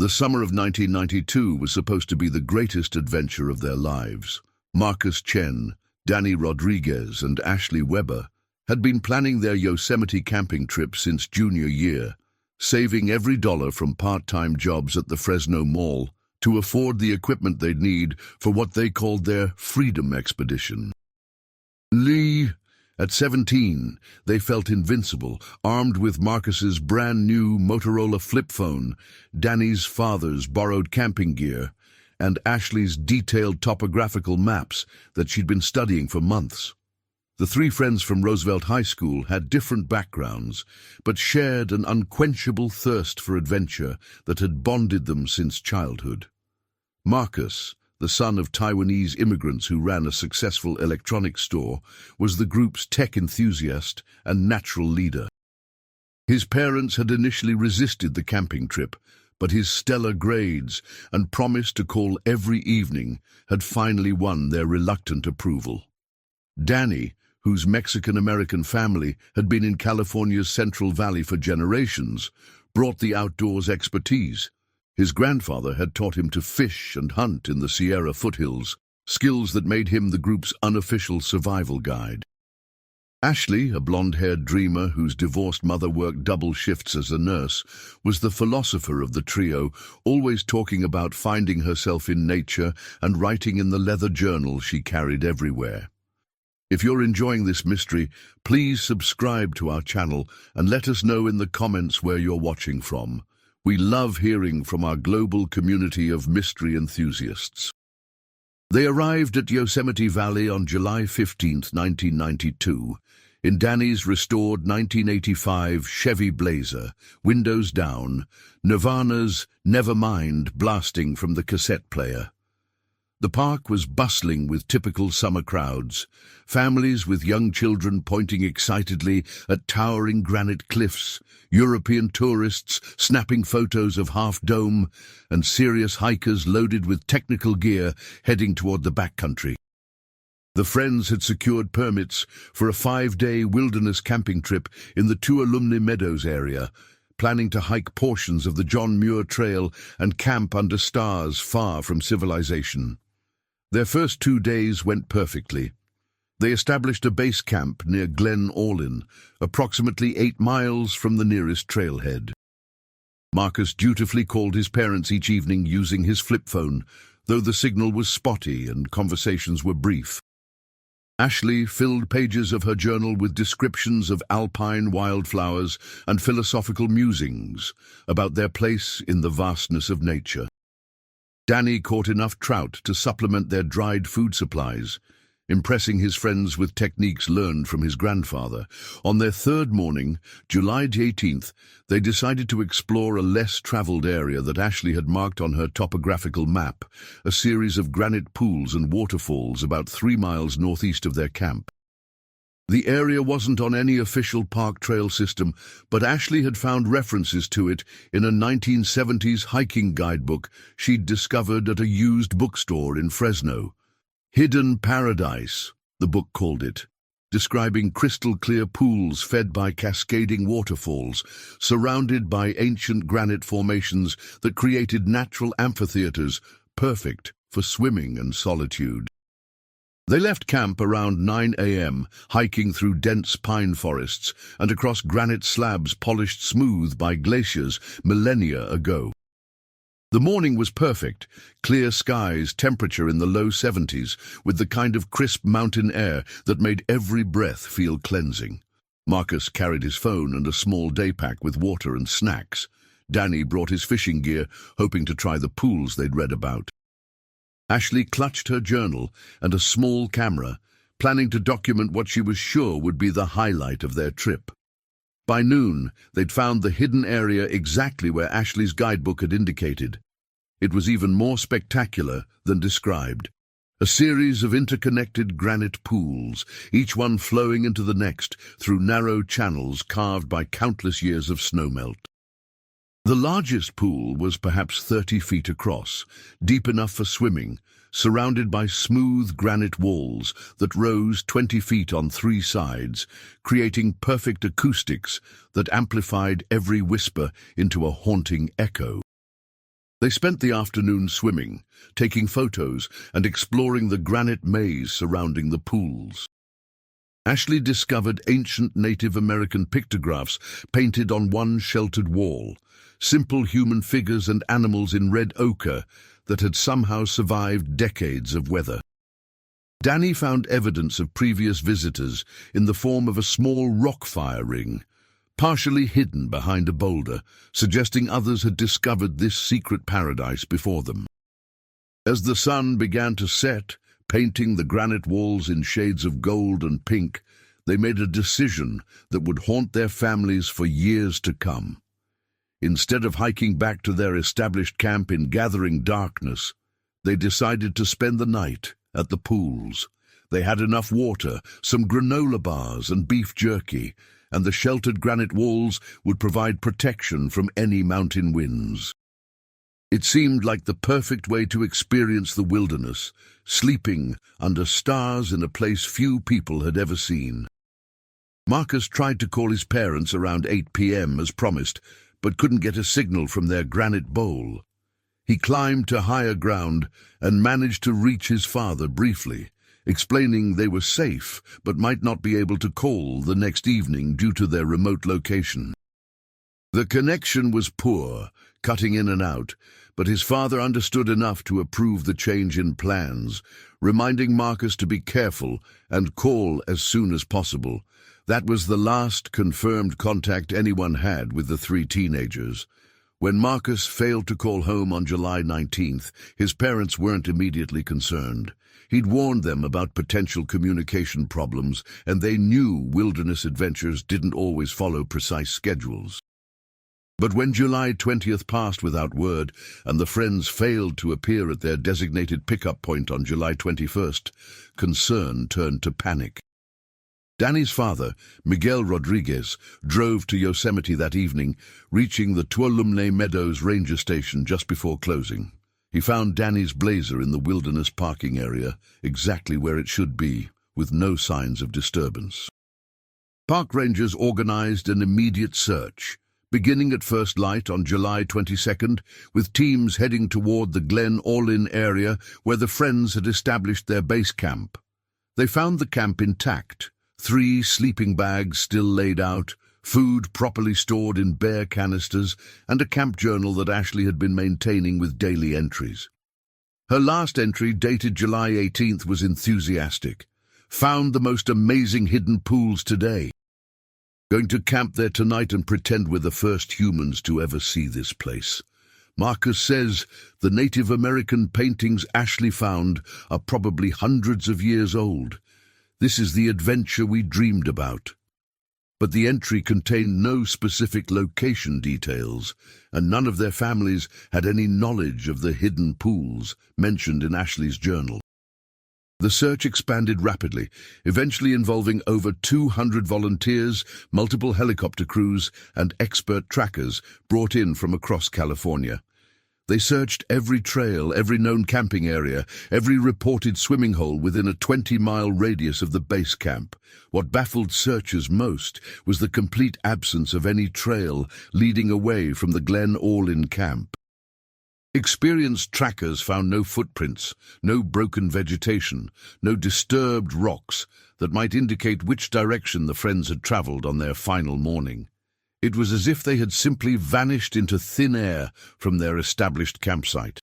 The summer of 1992 was supposed to be the greatest adventure of their lives. Marcus Chen, Danny Rodriguez, and Ashley Weber had been planning their Yosemite camping trip since junior year, saving every dollar from part-time jobs at the Fresno Mall to afford the equipment they'd need for what they called their freedom expedition. At 17, they felt invincible, armed with Marcus's brand-new Motorola flip phone, Danny's father's borrowed camping gear, and Ashley's detailed topographical maps that she'd been studying for months. The three friends from Roosevelt High School had different backgrounds, but shared an unquenchable thirst for adventure that had bonded them since childhood. Marcus, the son of Taiwanese immigrants who ran a successful electronics store, was the group's tech enthusiast and natural leader. His parents had initially resisted the camping trip, but his stellar grades and promise to call every evening had finally won their reluctant approval. Danny, whose Mexican-American family had been in California's Central Valley for generations, brought the outdoors expertise. His grandfather had taught him to fish and hunt in the Sierra foothills, skills that made him the group's unofficial survival guide. Ashley, a blonde-haired dreamer whose divorced mother worked double shifts as a nurse, was the philosopher of the trio, always talking about finding herself in nature and writing in the leather journal she carried everywhere. If you're enjoying this mystery, please subscribe to our channel and let us know in the comments where you're watching from. We love hearing from our global community of mystery enthusiasts. They arrived at Yosemite Valley on July 15, 1992, in Danny's restored 1985 Chevy Blazer, windows down, Nirvana's Nevermind blasting from the cassette player. The park was bustling with typical summer crowds, families with young children pointing excitedly at towering granite cliffs, European tourists snapping photos of Half Dome, and serious hikers loaded with technical gear heading toward the backcountry. The friends had secured permits for a 5-day wilderness camping trip in the Tuolumne Meadows area, planning to hike portions of the John Muir Trail and camp under stars far from civilization. Their first 2 days went perfectly. They established a base camp near Glen Orlin, approximately 8 miles from the nearest trailhead. Marcus dutifully called his parents each evening using his flip phone, though the signal was spotty and conversations were brief. Ashley filled pages of her journal with descriptions of alpine wildflowers and philosophical musings about their place in the vastness of nature. Danny caught enough trout to supplement their dried food supplies, impressing his friends with techniques learned from his grandfather. On their third morning, July 18th, they decided to explore a less-traveled area that Ashley had marked on her topographical map, a series of granite pools and waterfalls about 3 miles northeast of their camp. The area wasn't on any official park trail system, but Ashley had found references to it in a 1970s hiking guidebook she'd discovered at a used bookstore in Fresno. Hidden Paradise, the book called it, describing crystal-clear pools fed by cascading waterfalls, surrounded by ancient granite formations that created natural amphitheaters perfect for swimming and solitude. They left camp around 9 a.m., hiking through dense pine forests and across granite slabs polished smooth by glaciers millennia ago. The morning was perfect, clear skies, temperature in the low 70s, with the kind of crisp mountain air that made every breath feel cleansing. Marcus carried his phone and a small day pack with water and snacks. Danny brought his fishing gear, hoping to try the pools they'd read about. Ashley clutched her journal and a small camera, planning to document what she was sure would be the highlight of their trip. By noon, they'd found the hidden area exactly where Ashley's guidebook had indicated. It was even more spectacular than described. A series of interconnected granite pools, each one flowing into the next through narrow channels carved by countless years of snowmelt. The largest pool was perhaps 30 feet across, deep enough for swimming, surrounded by smooth granite walls that rose 20 feet on 3 sides, creating perfect acoustics that amplified every whisper into a haunting echo. They spent the afternoon swimming, taking photos, and exploring the granite maze surrounding the pools. Ashley discovered ancient Native American pictographs painted on one sheltered wall, simple human figures and animals in red ochre that had somehow survived decades of weather. Danny found evidence of previous visitors in the form of a small rock fire ring, partially hidden behind a boulder, suggesting others had discovered this secret paradise before them. As the sun began to set, painting the granite walls in shades of gold and pink, they made a decision that would haunt their families for years to come. Instead of hiking back to their established camp in gathering darkness, they decided to spend the night at the pools. They had enough water, some granola bars and beef jerky, and the sheltered granite walls would provide protection from any mountain winds. It seemed like the perfect way to experience the wilderness, sleeping under stars in a place few people had ever seen. Marcus tried to call his parents around 8 p.m. as promised, but couldn't get a signal from their granite bowl. He climbed to higher ground and managed to reach his father briefly, explaining they were safe but might not be able to call the next evening due to their remote location. The connection was poor, cutting in and out, but his father understood enough to approve the change in plans, reminding Marcus to be careful and call as soon as possible. That was the last confirmed contact anyone had with the three teenagers. When Marcus failed to call home on July 19th, his parents weren't immediately concerned. He'd warned them about potential communication problems, and they knew wilderness adventures didn't always follow precise schedules. But when July 20th passed without word, and the friends failed to appear at their designated pickup point on July 21st, concern turned to panic. Danny's father, Miguel Rodriguez, drove to Yosemite that evening, reaching the Tuolumne Meadows ranger station just before closing. He found Danny's Blazer in the wilderness parking area, exactly where it should be, with no signs of disturbance. Park rangers organized an immediate search, beginning at first light on July 22nd, with teams heading toward the Glen Orlin area where the friends had established their base camp. They found the camp intact, 3 sleeping bags still laid out, food properly stored in bare canisters, and a camp journal that Ashley had been maintaining with daily entries. Her last entry, dated July 18th, was enthusiastic. Found the most amazing hidden pools today. Going to camp there tonight and pretend we're the first humans to ever see this place. Marcus says the Native American paintings Ashley found are probably hundreds of years old. This is the adventure we dreamed about. But the entry contained no specific location details, and none of their families had any knowledge of the hidden pools mentioned in Ashley's journal. The search expanded rapidly, eventually involving over 200 volunteers, multiple helicopter crews, and expert trackers brought in from across California. They searched every trail, every known camping area, every reported swimming hole within a 20-mile radius of the base camp. What baffled searchers most was the complete absence of any trail leading away from the Glen Orlin camp. Experienced trackers found no footprints, no broken vegetation, no disturbed rocks that might indicate which direction the friends had traveled on their final morning. It was as if they had simply vanished into thin air from their established campsite.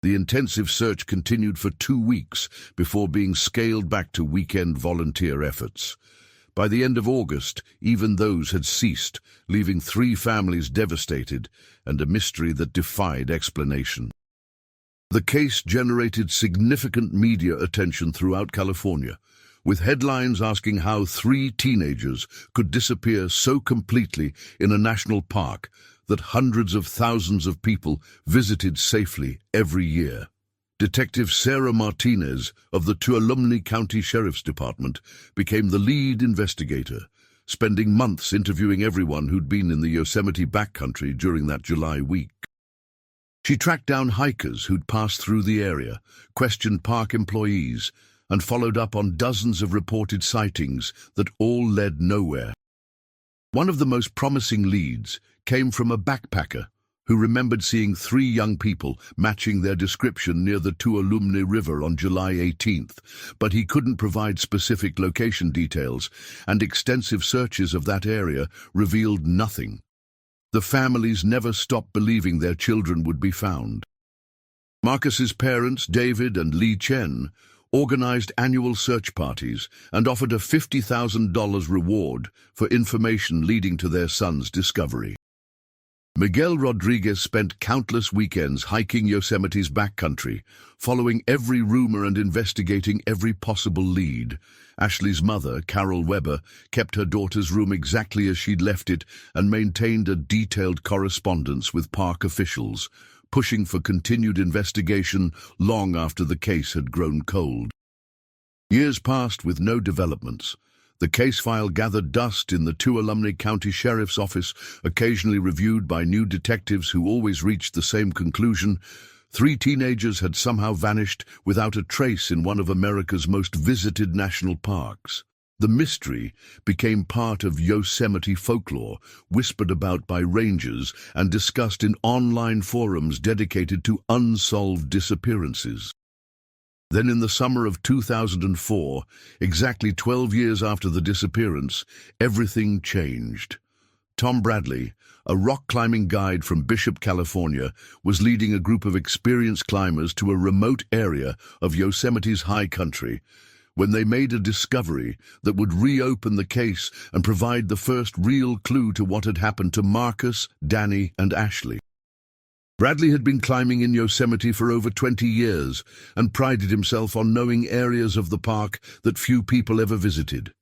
The intensive search continued for 2 weeks before being scaled back to weekend volunteer efforts. By the end of August, even those had ceased, leaving 3 families devastated and a mystery that defied explanation. The case generated significant media attention throughout California, with headlines asking how 3 teenagers could disappear so completely in a national park that hundreds of thousands of people visited safely every year. Detective Sarah Martinez of the Tuolumne County Sheriff's Department became the lead investigator, spending months interviewing everyone who'd been in the Yosemite backcountry during that July week. She tracked down hikers who'd passed through the area, questioned park employees, and followed up on dozens of reported sightings that all led nowhere. One of the most promising leads came from a backpacker, who remembered seeing three young people matching their description near the Tuolumne River on July 18th, but he couldn't provide specific location details, and extensive searches of that area revealed nothing. The families never stopped believing their children would be found. Marcus's parents, David and Lee Chen, organized annual search parties and offered a $50,000 reward for information leading to their son's discovery. Miguel Rodriguez spent countless weekends hiking Yosemite's backcountry, following every rumor and investigating every possible lead. Ashley's mother, Carol Weber, kept her daughter's room exactly as she'd left it and maintained a detailed correspondence with park officials, pushing for continued investigation long after the case had grown cold. Years passed with no developments. The case file gathered dust in the Tuolumne County Sheriff's Office, occasionally reviewed by new detectives who always reached the same conclusion. Three teenagers had somehow vanished without a trace in one of America's most visited national parks. The mystery became part of Yosemite folklore, whispered about by rangers and discussed in online forums dedicated to unsolved disappearances. Then in the summer of 2004, exactly 12 years after the disappearance, everything changed. Tom Bradley, a rock-climbing guide from Bishop, California, was leading a group of experienced climbers to a remote area of Yosemite's high country when they made a discovery that would reopen the case and provide the first real clue to what had happened to Marcus, Danny, and Ashley. Bradley had been climbing in Yosemite for over 20 years and prided himself on knowing areas of the park that few people ever visited.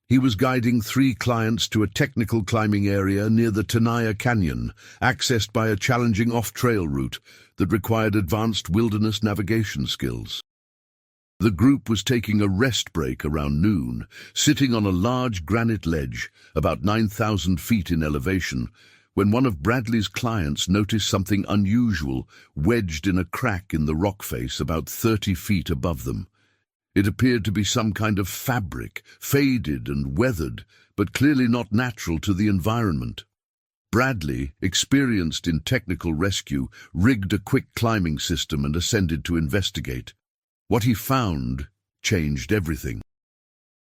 He was guiding three clients to a technical climbing area near the Tenaya Canyon, accessed by a challenging off-trail route that required advanced wilderness navigation skills. The group was taking a rest break around noon, sitting on a large granite ledge, about 9,000 feet in elevation, when one of Bradley's clients noticed something unusual wedged in a crack in the rock face about 30 feet above them. It appeared to be some kind of fabric, faded and weathered, but clearly not natural to the environment. Bradley, experienced in technical rescue, rigged a quick climbing system and ascended to investigate. What he found changed everything.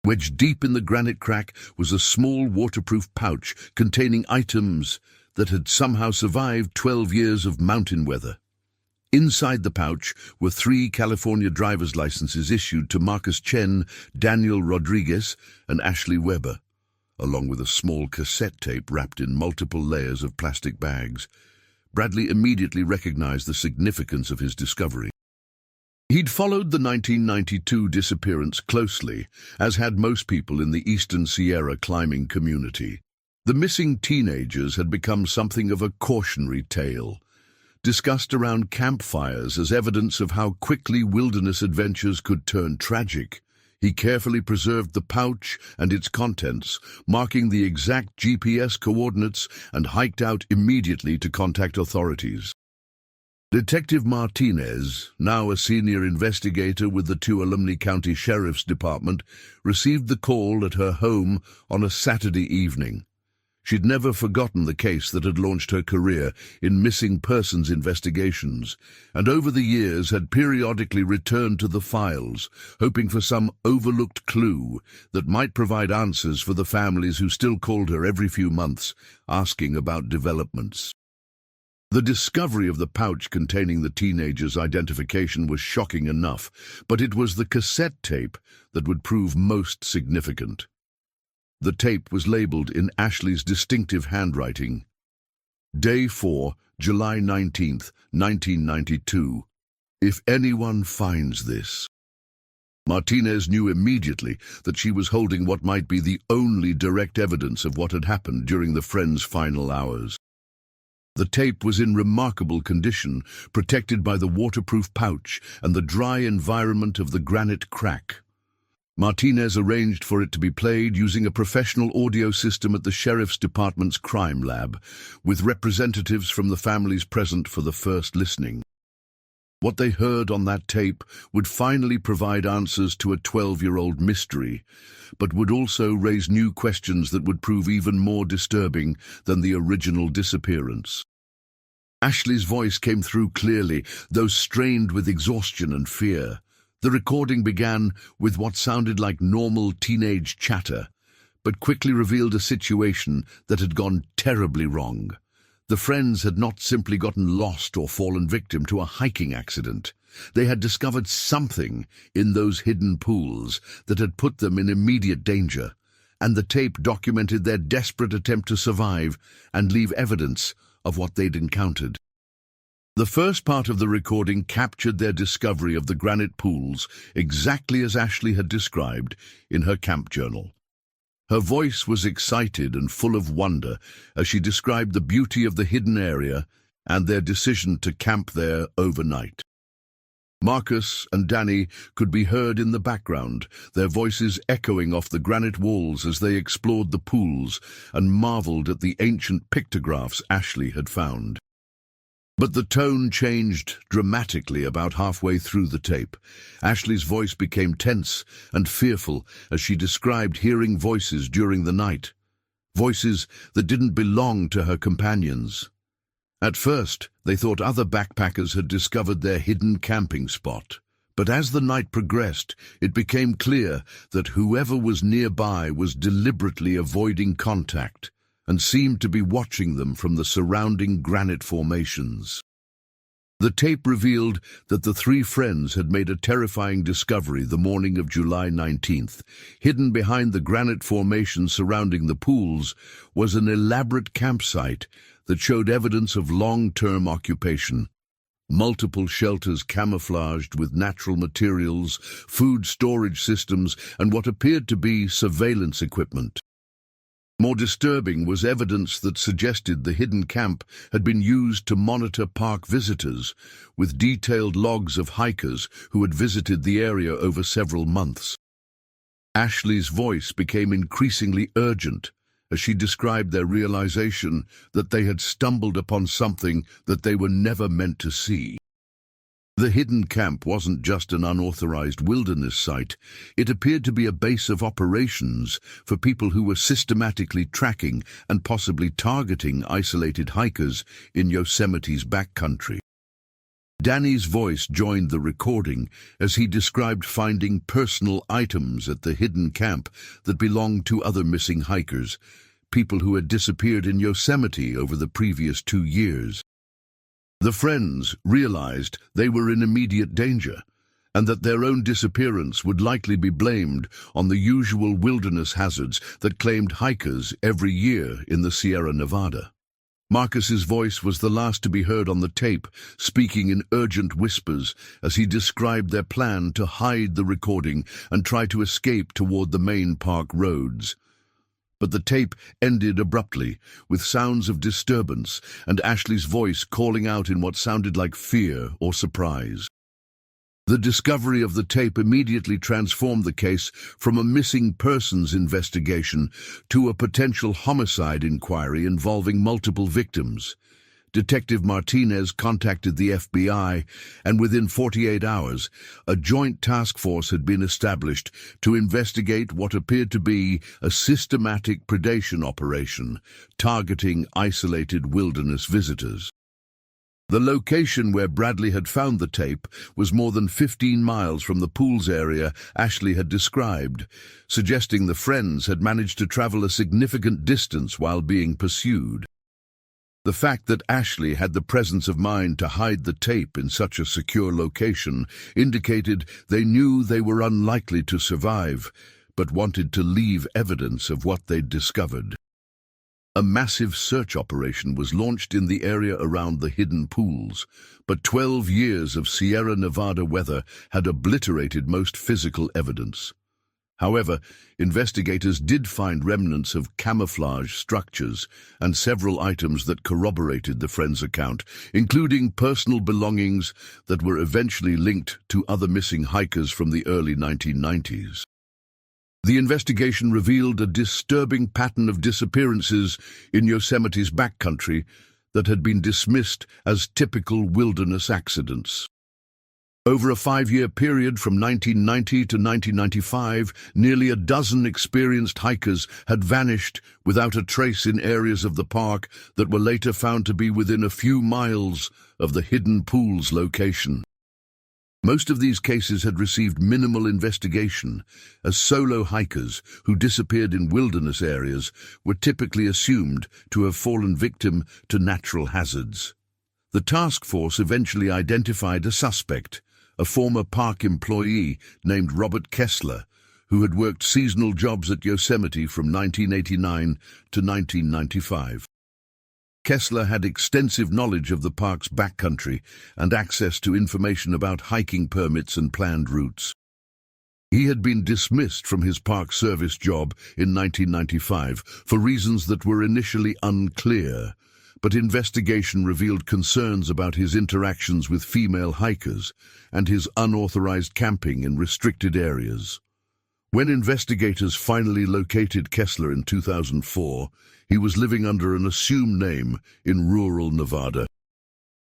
Wedged deep in the granite crack was a small waterproof pouch containing items that had somehow survived 12 years of mountain weather. Inside the pouch were 3 California driver's licenses issued to Marcus Chen, Daniel Rodriguez, and Ashley Weber, along with a small cassette tape wrapped in multiple layers of plastic bags. Bradley immediately recognized the significance of his discovery. He'd followed the 1992 disappearance closely, as had most people in the Eastern Sierra climbing community. The missing teenagers had become something of a cautionary tale, discussed around campfires as evidence of how quickly wilderness adventures could turn tragic. He carefully preserved the pouch and its contents, marking the exact GPS coordinates, and hiked out immediately to contact authorities. Detective Martinez, now a senior investigator with the Tuolumne County Sheriff's Department, received the call at her home on a Saturday evening. She'd never forgotten the case that had launched her career in missing persons investigations, and over the years had periodically returned to the files, hoping for some overlooked clue that might provide answers for the families who still called her every few months, asking about developments. The discovery of the pouch containing the teenagers' identification was shocking enough, but it was the cassette tape that would prove most significant. The tape was labeled in Ashley's distinctive handwriting. Day 4, July 19th, 1992. If anyone finds this. Martinez knew immediately that she was holding what might be the only direct evidence of what had happened during the friends' final hours. The tape was in remarkable condition, protected by the waterproof pouch and the dry environment of the granite crack. Martinez arranged for it to be played using a professional audio system at the Sheriff's Department's crime lab, with representatives from the families present for the first listening. What they heard on that tape would finally provide answers to a 12-year-old mystery, but would also raise new questions that would prove even more disturbing than the original disappearance. Ashley's voice came through clearly, though strained with exhaustion and fear. The recording began with what sounded like normal teenage chatter, but quickly revealed a situation that had gone terribly wrong. The friends had not simply gotten lost or fallen victim to a hiking accident. They had discovered something in those hidden pools that had put them in immediate danger, and the tape documented their desperate attempt to survive and leave evidence of what they'd encountered. The first part of the recording captured their discovery of the granite pools exactly as Ashley had described in her camp journal. Her voice was excited and full of wonder as she described the beauty of the hidden area and their decision to camp there overnight. Marcus and Danny could be heard in the background, their voices echoing off the granite walls as they explored the pools and marveled at the ancient pictographs Ashley had found. But the tone changed dramatically about halfway through the tape. Ashley's voice became tense and fearful as she described hearing voices during the night, voices that didn't belong to her companions. At first, they thought other backpackers had discovered their hidden camping spot. But as the night progressed, it became clear that whoever was nearby was deliberately avoiding contact and seemed to be watching them from the surrounding granite formations. The tape revealed that the three friends had made a terrifying discovery the morning of July 19th. Hidden behind the granite formation surrounding the pools was an elaborate campsite that showed evidence of long-term occupation. Multiple shelters camouflaged with natural materials, food storage systems, and what appeared to be surveillance equipment. More disturbing was evidence that suggested the hidden camp had been used to monitor park visitors, with detailed logs of hikers who had visited the area over several months. Ashley's voice became increasingly urgent as she described their realization that they had stumbled upon something that they were never meant to see. The hidden camp wasn't just an unauthorized wilderness site. It appeared to be a base of operations for people who were systematically tracking and possibly targeting isolated hikers in Yosemite's backcountry. Danny's voice joined the recording as he described finding personal items at the hidden camp that belonged to other missing hikers, people who had disappeared in Yosemite over the previous 2 years. The friends realized they were in immediate danger, and that their own disappearance would likely be blamed on the usual wilderness hazards that claimed hikers every year in the Sierra Nevada. Marcus's voice was the last to be heard on the tape, speaking in urgent whispers as he described their plan to hide the recording and try to escape toward the main park roads. But the tape ended abruptly, with sounds of disturbance and Ashley's voice calling out in what sounded like fear or surprise. The discovery of the tape immediately transformed the case from a missing persons investigation to a potential homicide inquiry involving multiple victims. Detective Martinez contacted the FBI, and within 48 hours, a joint task force had been established to investigate what appeared to be a systematic predation operation targeting isolated wilderness visitors. The location where Bradley had found the tape was more than 15 miles from the pools area Ashley had described, suggesting the friends had managed to travel a significant distance while being pursued. The fact that Ashley had the presence of mind to hide the tape in such a secure location indicated they knew they were unlikely to survive, but wanted to leave evidence of what they'd discovered. A massive search operation was launched in the area around the hidden pools, but 12 years of Sierra Nevada weather had obliterated most physical evidence. However, investigators did find remnants of camouflage structures and several items that corroborated the friends' account, including personal belongings that were eventually linked to other missing hikers from the early 1990s. The investigation revealed a disturbing pattern of disappearances in Yosemite's backcountry that had been dismissed as typical wilderness accidents. Over a 5-year period from 1990 to 1995, nearly a dozen experienced hikers had vanished without a trace in areas of the park that were later found to be within a few miles of the hidden pool's location. Most of these cases had received minimal investigation, as solo hikers who disappeared in wilderness areas were typically assumed to have fallen victim to natural hazards. The task force eventually identified a suspect, a former park employee named Robert Kessler, who had worked seasonal jobs at Yosemite from 1989 to 1995. Kessler had extensive knowledge of the park's backcountry and access to information about hiking permits and planned routes. He had been dismissed from his Park Service job in 1995 for reasons that were initially unclear, but investigation revealed concerns about his interactions with female hikers and his unauthorized camping in restricted areas. When investigators finally located Kessler in 2004, he was living under an assumed name in rural Nevada.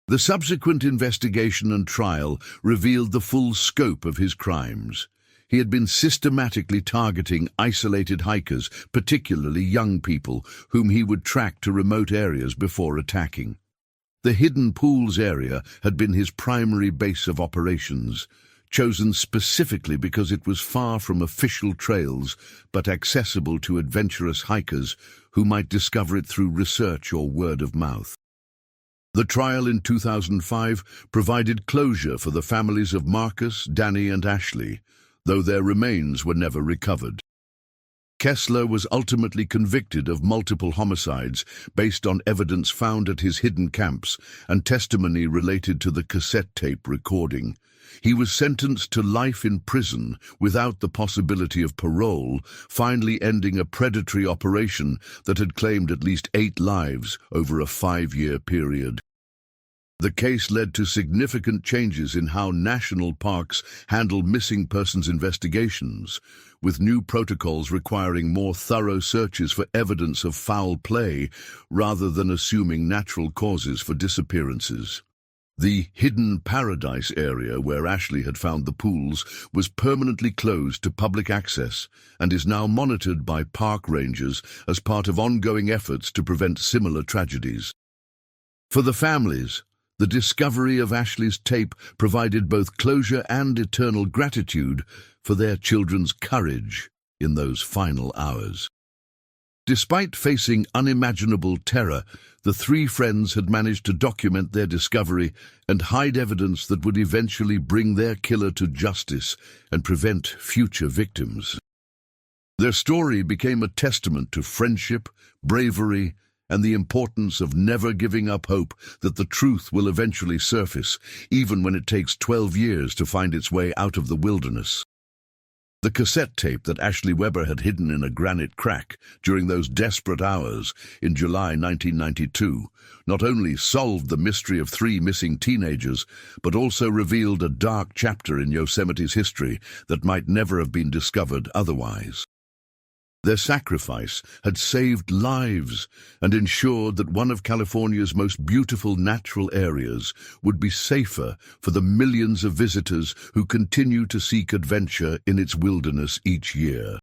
The subsequent investigation and trial revealed the full scope of his crimes. He had been systematically targeting isolated hikers, particularly young people, whom he would track to remote areas before attacking. The Hidden Pools area had been his primary base of operations, chosen specifically because it was far from official trails but accessible to adventurous hikers who might discover it through research or word of mouth. The trial in 2005 provided closure for the families of Marcus, Danny, and Ashley, though their remains were never recovered. Kessler was ultimately convicted of multiple homicides based on evidence found at his hidden camps and testimony related to the cassette tape recording. He was sentenced to life in prison without the possibility of parole, finally ending a predatory operation that had claimed at least 8 lives over a 5-year period. The case led to significant changes in how national parks handle missing persons investigations, with new protocols requiring more thorough searches for evidence of foul play rather than assuming natural causes for disappearances. The Hidden Paradise area where Ashley had found the pools was permanently closed to public access and is now monitored by park rangers as part of ongoing efforts to prevent similar tragedies. For the families, the discovery of Ashley's tape provided both closure and eternal gratitude for their children's courage in those final hours. Despite facing unimaginable terror, the 3 friends had managed to document their discovery and hide evidence that would eventually bring their killer to justice and prevent future victims. Their story became a testament to friendship, bravery, and the importance of never giving up hope that the truth will eventually surface, even when it takes 12 years to find its way out of the wilderness. The cassette tape that Ashley Weber had hidden in a granite crack during those desperate hours in July 1992 not only solved the mystery of 3 missing teenagers, but also revealed a dark chapter in Yosemite's history that might never have been discovered otherwise. Their sacrifice had saved lives and ensured that one of California's most beautiful natural areas would be safer for the millions of visitors who continue to seek adventure in its wilderness each year.